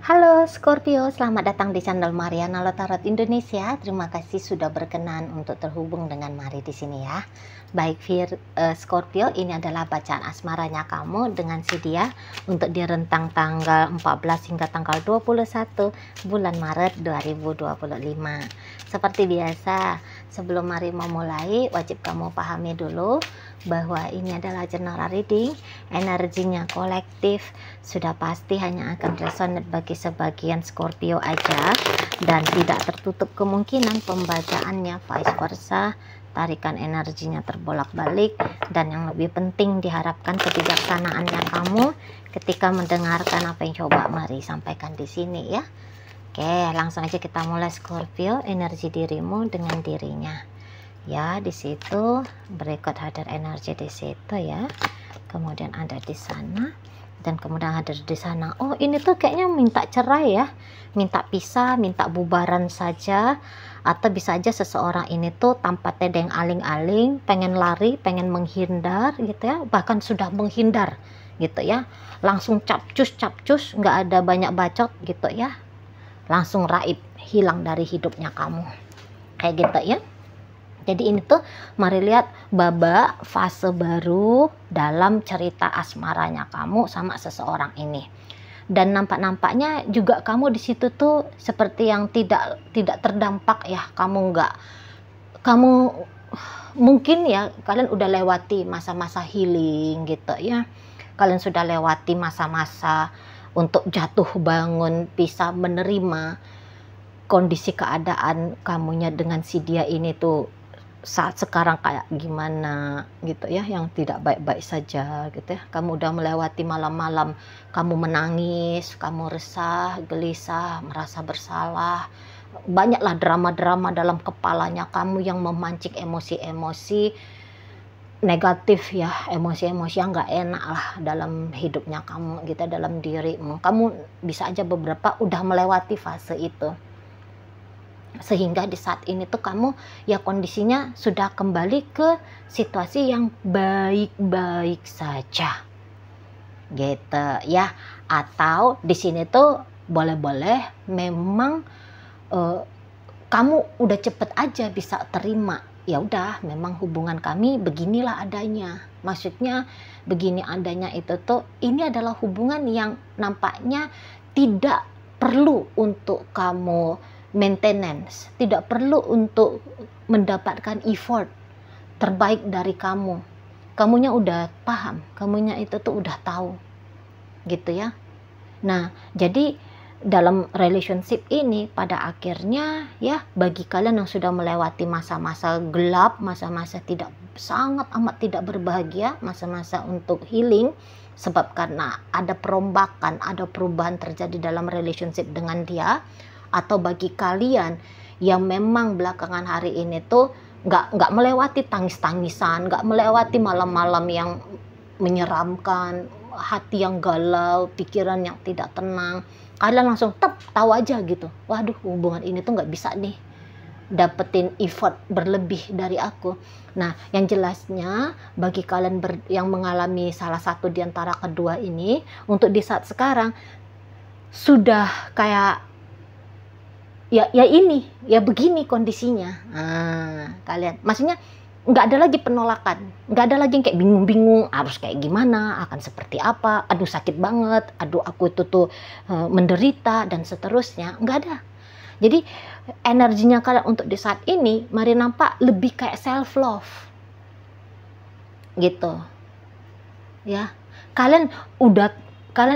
Halo Scorpio, selamat datang di channel Mariana Tarot Indonesia. Terima kasih sudah berkenan untuk terhubung dengan Mari di sini ya. Baik Scorpio, ini adalah bacaan asmaranya kamu dengan si dia untuk di rentang tanggal 14 hingga tanggal 21 bulan Maret 2025. Seperti biasa, sebelum Mari memulai, wajib kamu pahami dulu bahwa ini adalah general reading, energinya kolektif, sudah pasti hanya akan resonate bagi sebagian Scorpio aja dan tidak tertutup kemungkinan pembacaannya vice versa, tarikan energinya terbolak-balik, dan yang lebih penting diharapkan kebijaksanaannya kamu ketika mendengarkan apa yang coba Mari sampaikan di sini ya. Oke, langsung aja kita mulai Scorpio, energi dirimu dengan dirinya. Ya, di situ berikut hadir energi di situ ya. Kemudian ada di sana dan kemudian hadir di sana. Oh, ini tuh kayaknya minta cerai ya. Minta pisah, minta bubaran saja, atau bisa aja seseorang ini tuh tanpa tedeng aling-aling, pengen lari, pengen menghindar gitu ya. Bahkan sudah menghindar gitu ya. Langsung capcus, nggak ada banyak bacot gitu ya. Langsung raib, hilang dari hidupnya kamu. Kayak gitu ya. Jadi ini tuh mari lihat babak fase baru dalam cerita asmaranya kamu sama seseorang ini. Dan nampak-nampaknya juga kamu di situ tuh seperti yang tidak terdampak ya. Kamu mungkin ya kalian udah lewati masa-masa healing gitu ya. Kalian sudah lewati masa-masa untuk jatuh bangun, bisa menerima kondisi keadaan kamunya dengan si dia ini tuh saat sekarang kayak gimana gitu ya, yang tidak baik-baik saja gitu ya. Kamu udah melewati malam-malam kamu menangis, kamu resah, gelisah, merasa bersalah, banyaklah drama-drama dalam kepalanya kamu yang memancing emosi-emosi negatif ya, emosi-emosi yang nggak enak lah dalam hidupnya kamu gitu, dalam dirimu. Kamu bisa aja beberapa udah melewati fase itu, sehingga di saat ini tuh kamu ya kondisinya sudah kembali ke situasi yang baik-baik saja gitu ya. Atau di sini tuh boleh-boleh memang kamu udah cepet aja bisa terima, ya udah memang hubungan kami beginilah adanya. Maksudnya begini adanya itu tuh ini adalah hubungan yang nampaknya tidak perlu untuk kamu maintenance, tidak perlu untuk mendapatkan effort terbaik dari kamu. Kamunya udah paham, kamunya itu tuh udah tahu gitu ya. Nah, jadi dalam relationship ini pada akhirnya ya, bagi kalian yang sudah melewati masa-masa gelap, masa-masa sangat amat tidak berbahagia, masa-masa untuk healing, sebab karena ada perombakan, ada perubahan terjadi dalam relationship dengan dia. Atau bagi kalian yang memang belakangan hari ini tuh nggak melewati tangis-tangisan, nggak melewati malam-malam yang menyeramkan, hati yang galau, pikiran yang tidak tenang, kalian langsung tahu aja gitu, waduh hubungan ini tuh nggak bisa nih dapetin effort berlebih dari aku. Nah, yang jelasnya bagi kalian yang mengalami salah satu di antara kedua ini, untuk di saat sekarang sudah kayak ya ini ya begini kondisinya. Kalian maksudnya nggak ada lagi penolakan, nggak ada lagi yang kayak bingung-bingung harus kayak gimana, akan seperti apa, aduh sakit banget, aduh aku itu tuh menderita dan seterusnya, nggak ada. Jadi energinya kalian untuk di saat ini mari nampak lebih kayak self love gitu ya. Kalian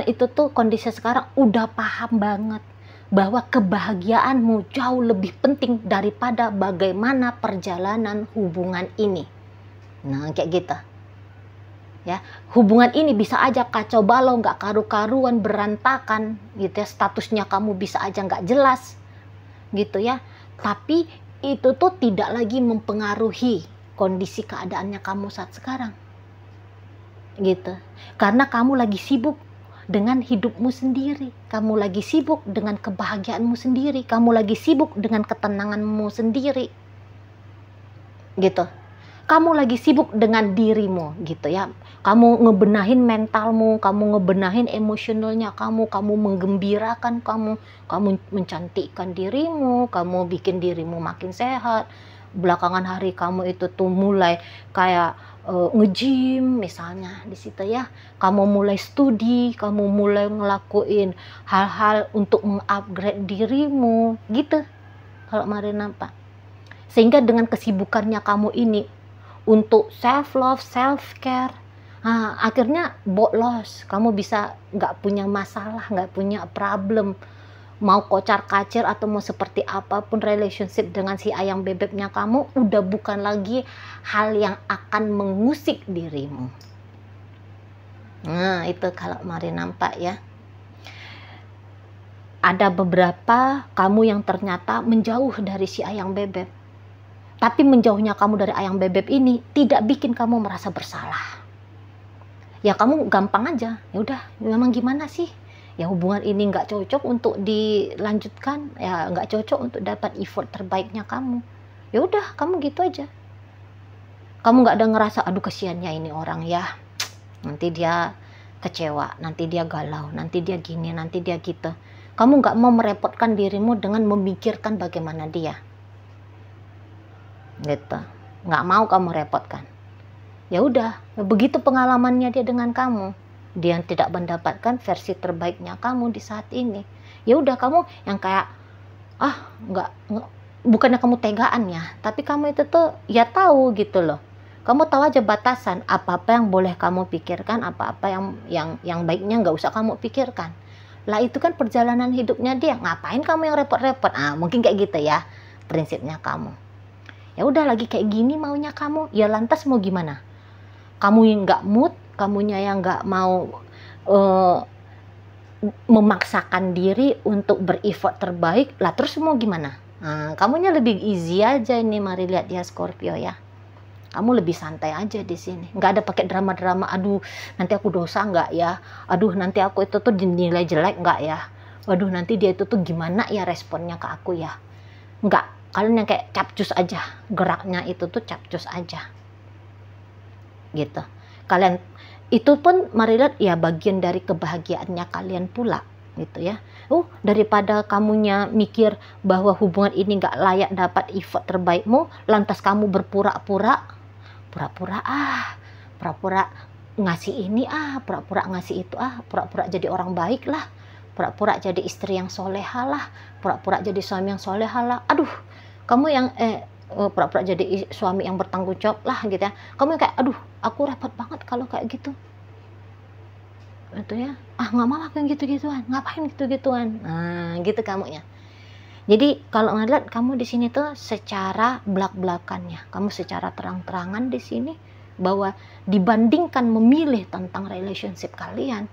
itu tuh kondisi sekarang udah paham banget bahwa kebahagiaanmu jauh lebih penting daripada bagaimana perjalanan hubungan ini. Nah, kayak gitu ya. Hubungan ini bisa aja kacau balau, nggak karu-karuan, berantakan gitu ya, statusnya kamu bisa aja nggak jelas gitu ya, tapi itu tuh tidak lagi mempengaruhi kondisi keadaannya kamu saat sekarang gitu, karena kamu lagi sibuk dengan hidupmu sendiri, kamu lagi sibuk dengan kebahagiaanmu sendiri, kamu lagi sibuk dengan ketenanganmu sendiri gitu. kamu lagi sibuk dengan dirimu gitu ya. Kamu ngebenahin mentalmu, kamu ngebenahin emosionalnya kamu menggembirakan kamu mencantikkan dirimu, kamu bikin dirimu makin sehat. Belakangan hari kamu itu tuh mulai kayak nge-gym misalnya di situ ya. Kamu mulai studi, kamu mulai ngelakuin hal-hal untuk mengupgrade dirimu gitu. Kalau Mari nampak. Sehingga dengan kesibukannya kamu ini untuk self love, self care, akhirnya bolos. Kamu bisa nggak punya masalah, nggak punya problem. Mau kocar kacir atau mau seperti apapun relationship dengan si ayam bebeknya kamu, udah bukan lagi hal yang akan mengusik dirimu. Nah itu kalau Mari nampak ya. Ada beberapa kamu yang ternyata menjauh dari si ayam bebek. Tapi menjauhnya kamu dari ayam bebek ini tidak bikin kamu merasa bersalah. Ya kamu gampang aja, ya udah memang gimana sih? Ya hubungan ini nggak cocok untuk dilanjutkan, ya nggak cocok untuk dapat effort terbaiknya kamu. Ya udah kamu gitu aja. Kamu nggak ada ngerasa aduh kesiannya ini orang ya. Nanti dia kecewa, nanti dia galau, nanti dia gini, nanti dia gitu. Kamu nggak mau merepotkan dirimu dengan memikirkan bagaimana dia. Gitu. Nggak mau kamu repotkan. Ya udah, begitu pengalamannya dia dengan kamu. Dia tidak mendapatkan versi terbaiknya kamu di saat ini. Ya udah kamu yang kayak nggak bukannya kamu tegaan ya, tapi kamu itu tuh ya tahu gitu loh. Kamu tahu aja batasan apa-apa yang boleh kamu pikirkan, apa-apa yang baiknya nggak usah kamu pikirkan. Lah itu kan perjalanan hidupnya dia. Ngapain kamu yang repot-repot? Mungkin kayak gitu ya prinsipnya kamu. Ya udah lagi kayak gini maunya kamu. Ya lantas mau gimana? Kamu yang nggak mood, kamunya yang nggak mau memaksakan diri untuk bereffort terbaik. Lah terus mau gimana? Kamunya lebih easy aja ini. Mari lihat dia Scorpio ya. Kamu lebih santai aja di sini. Nggak ada pakai drama-drama. Aduh, nanti aku dosa nggak ya? Aduh, nanti aku itu tuh dinilai jelek nggak ya? Waduh, nanti dia itu tuh gimana ya responnya ke aku ya? Nggak. Kalian yang kayak capcus aja. Geraknya itu tuh capcus aja. Gitu. Kalian itu pun mari lihat ya bagian dari kebahagiaannya kalian pula. Gitu ya. Daripada kamunya mikir bahwa hubungan ini nggak layak dapat effort terbaikmu, lantas kamu berpura-pura ngasih ini pura-pura ngasih itu pura-pura jadi orang baik lah, pura-pura jadi istri yang soleha lah, pura-pura jadi suami yang soleha lah. Aduh, kamu yang pura-pura jadi suami yang bertanggung jawab lah gitu ya. Kamu yang kayak aduh, aku repot banget kalau kayak gitu. Itu ya. Nggak mau aku yang gitu-gituan. Ngapain gitu-gituan? Gitu kamunya. Jadi kalau ngeliat kamu di sini tuh secara belak-belakannya, kamu secara terang-terangan di sini bahwa dibandingkan memilih tentang relationship kalian,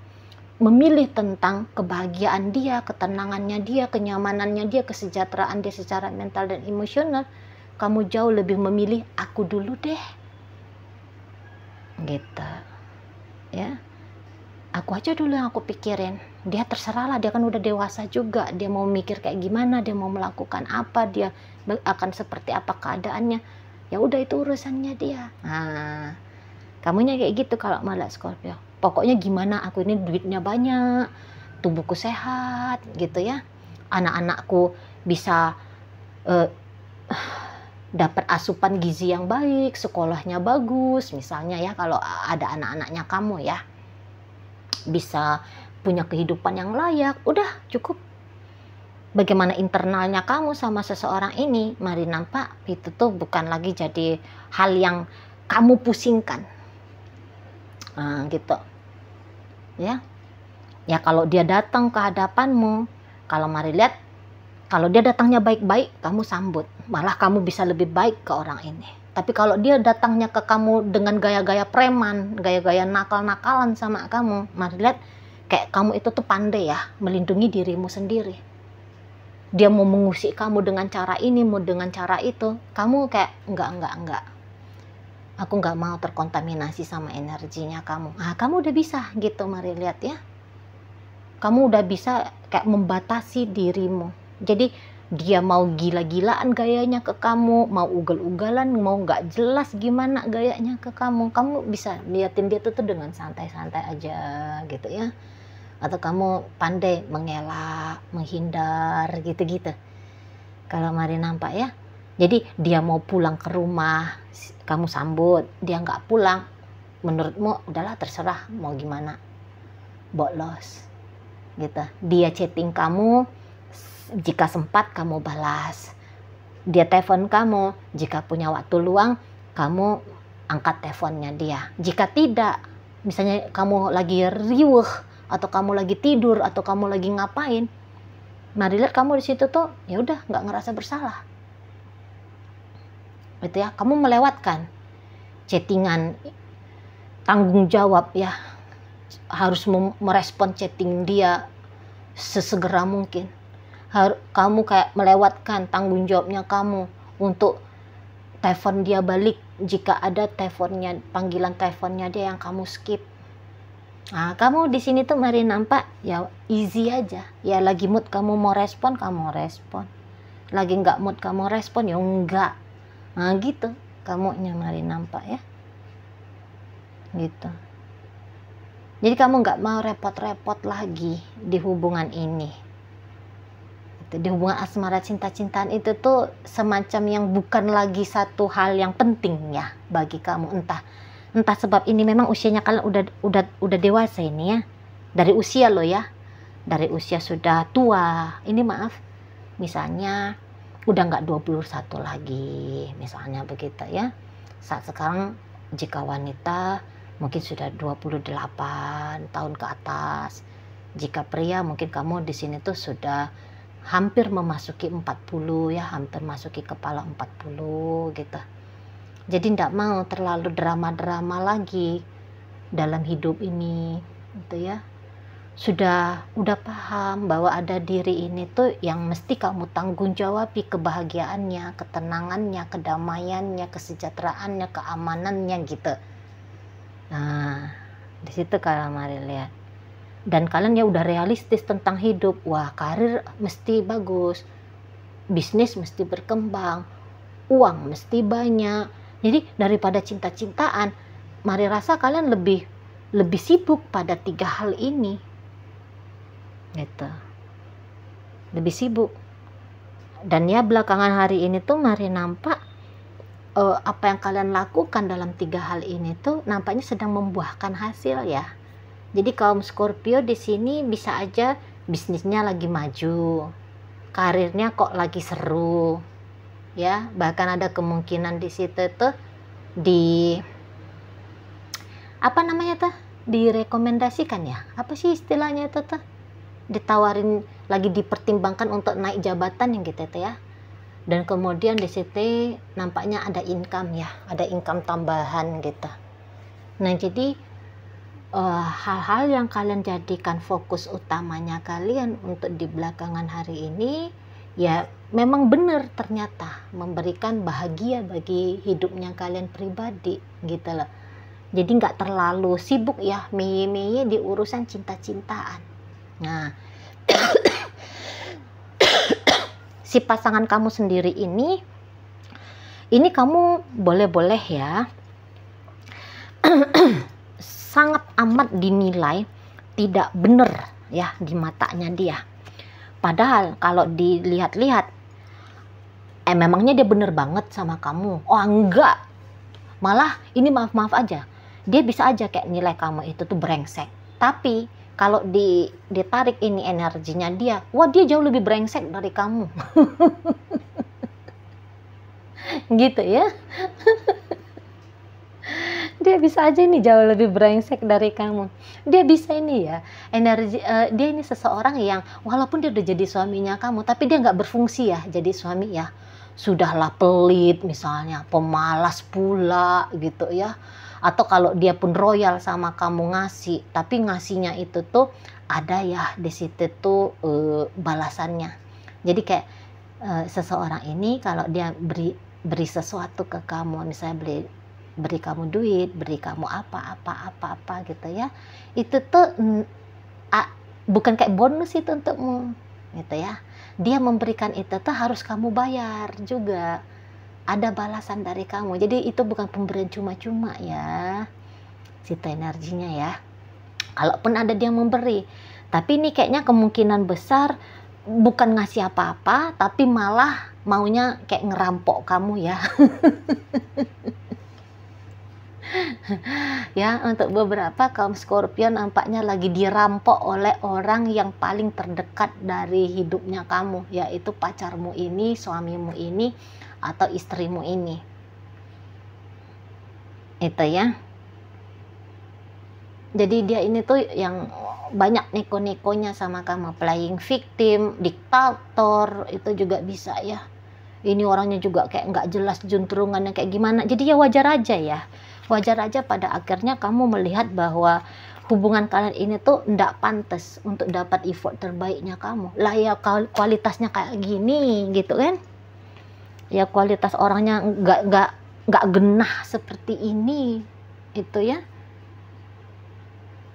memilih tentang kebahagiaan dia, ketenangannya dia, kenyamanannya dia, kesejahteraan dia secara mental dan emosional, kamu jauh lebih memilih aku dulu deh. Gitu. Ya. Aku aja dulu yang aku pikirin. Dia terserah lah, dia kan udah dewasa juga. Dia mau mikir kayak gimana, dia mau melakukan apa, dia akan seperti apa keadaannya. Ya udah itu urusannya dia. Kamunya kayak gitu kalau malah Scorpio. Pokoknya gimana aku ini duitnya banyak, tubuhku sehat gitu ya. Anak-anakku bisa dapat asupan gizi yang baik, sekolahnya bagus misalnya ya, kalau ada anak-anaknya kamu ya. Bisa punya kehidupan yang layak, udah cukup. Bagaimana internalnya kamu sama seseorang ini, mari nampak itu tuh bukan lagi jadi hal yang kamu pusingkan. Gitu. Ya. Ya kalau dia datang ke hadapanmu, kalau mari lihat, kalau dia datangnya baik-baik, kamu sambut. Malah kamu bisa lebih baik ke orang ini. Tapi kalau dia datangnya ke kamu dengan gaya-gaya preman, gaya-gaya nakal-nakalan sama kamu, mari lihat kayak kamu itu tuh pandai ya melindungi dirimu sendiri. Dia mau mengusik kamu dengan cara ini, mau dengan cara itu, kamu kayak enggak. Aku nggak mau terkontaminasi sama energinya kamu. Kamu udah bisa gitu, mari lihat ya. Kamu udah bisa kayak membatasi dirimu. Jadi dia mau gila-gilaan gayanya ke kamu, mau ugal-ugalan, mau nggak jelas gimana gayanya ke kamu, kamu bisa liatin dia tuh dengan santai-santai aja gitu ya. Atau kamu pandai mengelak, menghindar gitu-gitu. Kalau Mari nampak ya. Jadi dia mau pulang ke rumah, kamu sambut. Dia nggak pulang, menurutmu udahlah terserah mau gimana. Bolos. Gitu. Dia chatting kamu, jika sempat kamu balas. Dia telepon kamu, jika punya waktu luang, kamu angkat teleponnya dia. Jika tidak, misalnya kamu lagi riweuh, atau kamu lagi tidur, atau kamu lagi ngapain, Mari lihat kamu di situ tuh, ya udah nggak ngerasa bersalah. Gitu ya, kamu melewatkan chattingan, tanggung jawab ya, harus merespon chatting dia sesegera mungkin. Kamu kayak melewatkan tanggung jawabnya kamu untuk telepon dia balik jika ada teleponnya, panggilan teleponnya dia yang kamu skip. Nah, kamu di sini tuh Mari nampak ya easy aja. Ya lagi mood kamu mau respon, kamu respon. Lagi nggak mood kamu respon, ya enggak. Nah gitu kamunya Mari nampak ya. Gitu. Jadi kamu nggak mau repot-repot lagi di hubungan ini. Di hubungan asmara cinta-cintaan itu tuh semacam yang bukan lagi satu hal yang penting ya bagi kamu. Entah sebab ini memang usianya kalian udah dewasa ini ya. Dari usia lo ya. Dari usia sudah tua. Ini maaf. Misalnya udah nggak 21 lagi. Misalnya begitu ya. Saat sekarang jika wanita mungkin sudah 28 tahun ke atas. Jika pria mungkin kamu di sini tuh sudah hampir memasuki 40 ya. Hampir masuki kepala 40 gitu. Jadi tidak mau terlalu drama-drama lagi dalam hidup ini, gitu ya. Udah paham bahwa ada diri ini tuh yang mesti kamu tanggung jawabi kebahagiaannya, ketenangannya, kedamaiannya, kesejahteraannya, keamanannya gitu. Nah, di situ kalau Mari lihat. Dan kalian ya udah realistis tentang hidup. Wah, karir mesti bagus, bisnis mesti berkembang, uang mesti banyak. Jadi daripada cinta-cintaan, Mari rasa kalian lebih sibuk pada 3 hal ini. Gitu. Lebih sibuk. Dan ya belakangan hari ini tuh Mari nampak apa yang kalian lakukan dalam 3 hal ini tuh nampaknya sedang membuahkan hasil ya. Jadi kaum Scorpio di sini bisa aja bisnisnya lagi maju. Karirnya kok lagi seru. Ya, bahkan ada kemungkinan di situ tuh direkomendasikan ya, apa sih istilahnya itu tuh, ditawarin lagi, dipertimbangkan untuk naik jabatan yang gitu ya. Dan kemudian di situ nampaknya ada income ya, ada income tambahan gitu. Nah jadi hal-hal yang kalian jadikan fokus utamanya kalian untuk di belakangan hari ini ya memang benar ternyata memberikan bahagia bagi hidupnya kalian pribadi gitu loh. Jadi nggak terlalu sibuk ya meye-meye di urusan cinta-cintaan. Nah si pasangan kamu sendiri ini kamu boleh-boleh ya sangat amat dinilai tidak benar ya di matanya dia. Padahal kalau dilihat-lihat, memangnya dia bener banget sama kamu? Oh enggak, malah ini maaf-maaf aja. Dia bisa aja kayak nilai kamu itu tuh brengsek. Tapi kalau ditarik ini energinya dia, wah dia jauh lebih brengsek dari kamu. Gitu ya. Dia bisa aja ini jauh lebih brengsek dari kamu. Dia bisa ini ya, dia ini seseorang yang walaupun dia udah jadi suaminya kamu, tapi dia nggak berfungsi ya jadi suami ya. Sudahlah pelit misalnya, pemalas pula gitu ya. Atau kalau dia pun royal sama kamu ngasih, tapi ngasihnya itu tuh ada ya di situ tuh balasannya. Jadi kayak seseorang ini kalau dia beri sesuatu ke kamu, misalnya beri kamu duit, beri kamu apa gitu ya, itu tuh bukan kayak bonus itu untukmu, gitu ya. Dia memberikan itu tuh harus kamu bayar juga, ada balasan dari kamu. Jadi itu bukan pemberian cuma-cuma ya, situ energinya ya. Kalaupun ada dia memberi, tapi ini kayaknya kemungkinan besar bukan ngasih apa-apa, tapi malah maunya kayak ngerampok kamu ya. Ya, untuk beberapa kaum Scorpio nampaknya lagi dirampok oleh orang yang paling terdekat dari hidupnya kamu, yaitu pacarmu ini, suamimu ini, atau istrimu ini. Itu ya. Jadi dia ini tuh yang banyak neko-nekonya sama kamu, playing victim, diktator, itu juga bisa ya. Ini orangnya juga kayak nggak jelas juntrungannya kayak gimana. Jadi ya wajar aja ya. Wajar aja pada akhirnya kamu melihat bahwa hubungan kalian ini tuh nggak pantas untuk dapat effort terbaiknya kamu. Lah ya kualitasnya kayak gini gitu kan. Ya kualitas orangnya nggak genah seperti ini. Itu ya.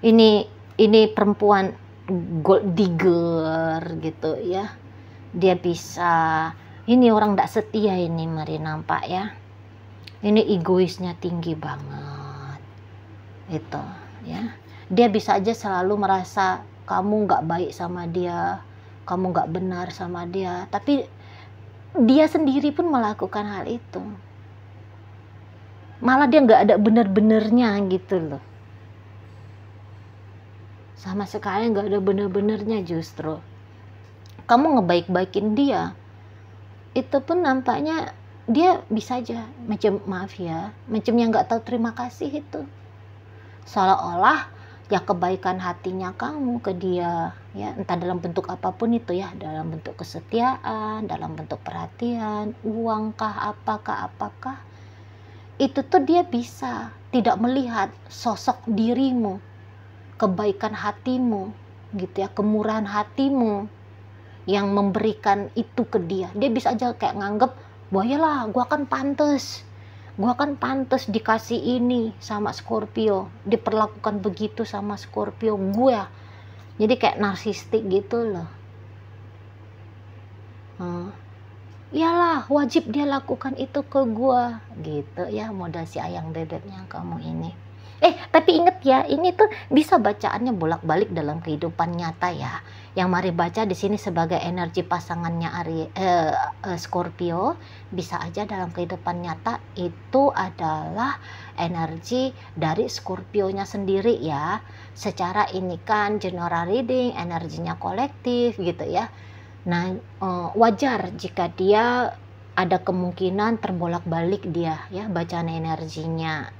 Ini perempuan gold digger gitu ya. Dia bisa, ini orang tidak setia ini, mari nampak ya. Ini egoisnya tinggi banget. Itu ya. Dia bisa aja selalu merasa kamu nggak baik sama dia, kamu nggak benar sama dia, tapi dia sendiri pun melakukan hal itu. Malah dia nggak ada benar-benarnya gitu loh. Sama sekali nggak ada benar-benarnya justru. Kamu ngebaik-baikin dia, itu pun nampaknya dia bisa aja macam, maaf ya, macam yang nggak tahu terima kasih itu. Seolah-olah ya kebaikan hatinya kamu ke dia, ya entah dalam bentuk apapun itu ya, dalam bentuk kesetiaan, dalam bentuk perhatian, uangkah, apakah, itu tuh dia bisa tidak melihat sosok dirimu, kebaikan hatimu, gitu ya, kemurahan hatimu yang memberikan itu ke dia. Dia bisa aja kayak nganggep, wah yalah, gua kan pantes dikasih ini sama Scorpio, diperlakukan begitu sama Scorpio gue. Jadi kayak narsistik gitu loh. Iyalah, wajib dia lakukan itu ke gue, gitu ya, modal si ayang bebeknya kamu ini. Tapi inget ya, ini tuh bisa bacaannya bolak-balik dalam kehidupan nyata ya. Yang mari baca di sini sebagai energi pasangannya Scorpio, bisa aja dalam kehidupan nyata itu adalah energi dari Scorpio-nya sendiri ya. Secara ini kan general reading, energinya kolektif gitu ya. Nah, wajar jika dia ada kemungkinan terbolak-balik dia ya bacaan energinya.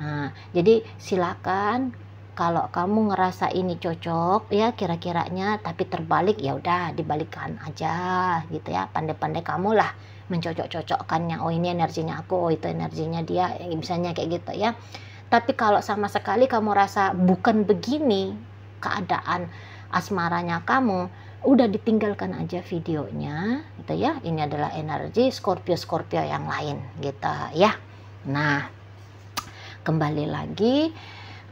Nah, jadi silakan kalau kamu ngerasa ini cocok ya kira-kiranya, tapi terbalik ya udah dibalikkan aja gitu ya. Pandai-pandai kamu lah mencocok-cocokkannya. Oh ini energinya aku, oh itu energinya dia, misalnya kayak gitu ya. Tapi kalau sama sekali kamu rasa bukan begini keadaan asmaranya kamu, udah ditinggalkan aja videonya gitu ya. Ini adalah energi Scorpio yang lain gitu ya. Nah, kembali lagi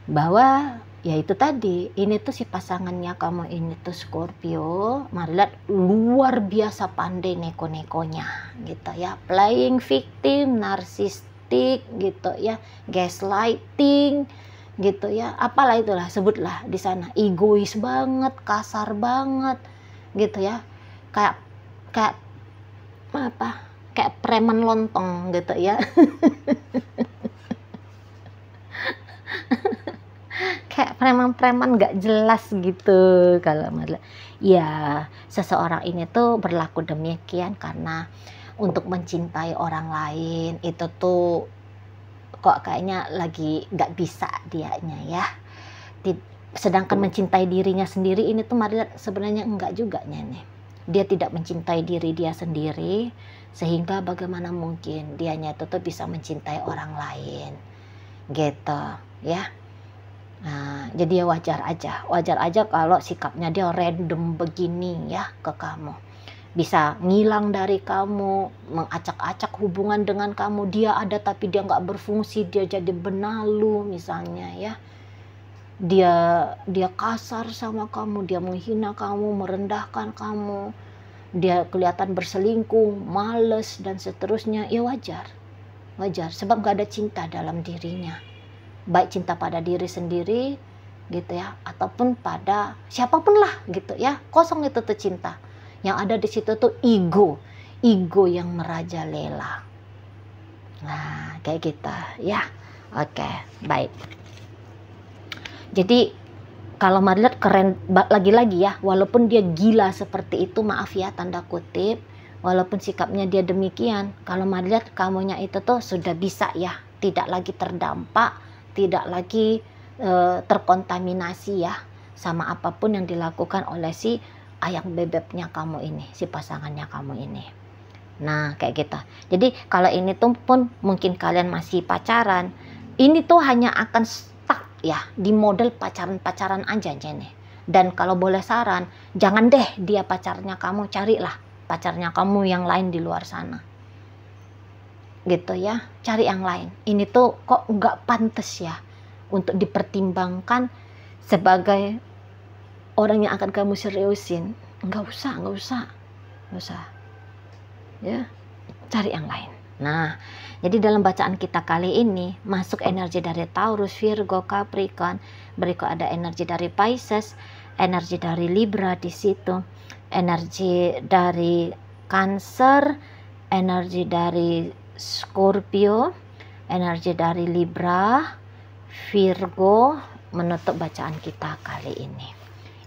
bahwa ya itu tadi, ini tuh si pasangannya kamu ini tuh Scorpio, mari lihat luar biasa pandai neko-nekonya gitu ya, playing victim, narsistik gitu ya, gaslighting gitu ya, apalah itulah sebutlah di sana, egois banget, kasar banget gitu ya, kayak preman lontong gitu ya. Kayak preman-preman gak jelas gitu kalau ya seseorang ini tuh berlaku demikian karena untuk mencintai orang lain itu tuh kok kayaknya lagi gak bisa dianya ya. Sedangkan mencintai dirinya sendiri ini tuh mari sebenarnya enggak juga nih. Dia tidak mencintai diri dia sendiri, sehingga bagaimana mungkin dianya itu tuh bisa mencintai orang lain gitu ya. Nah, jadi ya wajar aja kalau sikapnya dia random begini ya ke kamu. Bisa ngilang dari kamu, mengacak-acak hubungan dengan kamu. Dia ada tapi dia nggak berfungsi, dia jadi benalu misalnya ya. dia kasar sama kamu, dia menghina kamu, merendahkan kamu, dia kelihatan berselingkuh, males dan seterusnya, ya wajar sebab gak ada cinta dalam dirinya, baik cinta pada diri sendiri gitu ya, ataupun pada siapapun lah gitu ya, kosong itu tuh cinta. Yang ada di situ tuh ego yang merajalela. Nah kayak gitu ya. Oke, baik. Jadi kalau Mari lihat keren lagi-lagi ya, walaupun dia gila seperti itu, maaf ya tanda kutip, walaupun sikapnya dia demikian, kalau Mari lihat kamunya itu tuh sudah bisa ya, tidak lagi terdampak, tidak lagi terkontaminasi ya sama apapun yang dilakukan oleh si ayang bebeknya kamu ini, si pasangannya kamu ini. Nah kayak gitu. Jadi kalau ini tuh pun mungkin kalian masih pacaran, ini tuh hanya akan stuck ya di model pacaran-pacaran aja nih. Dan kalau boleh saran, jangan deh dia pacarnya kamu, carilah pacarnya kamu yang lain di luar sana gitu ya, cari yang lain. Ini tuh kok nggak pantas ya untuk dipertimbangkan sebagai orang yang akan kamu seriusin. Nggak usah ya, cari yang lain. Nah jadi dalam bacaan kita kali ini masuk energi dari Taurus, Virgo, Capricorn, berikut ada energi dari Pisces, energi dari Libra di situ, energi dari Cancer, energi dari Scorpio, energi dari Libra, Virgo, menutup bacaan kita kali ini.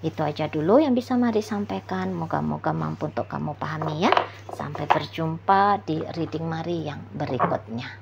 Itu aja dulu yang bisa Mari sampaikan. Moga-moga mampu untuk kamu pahami ya. Sampai berjumpa di reading Mari yang berikutnya.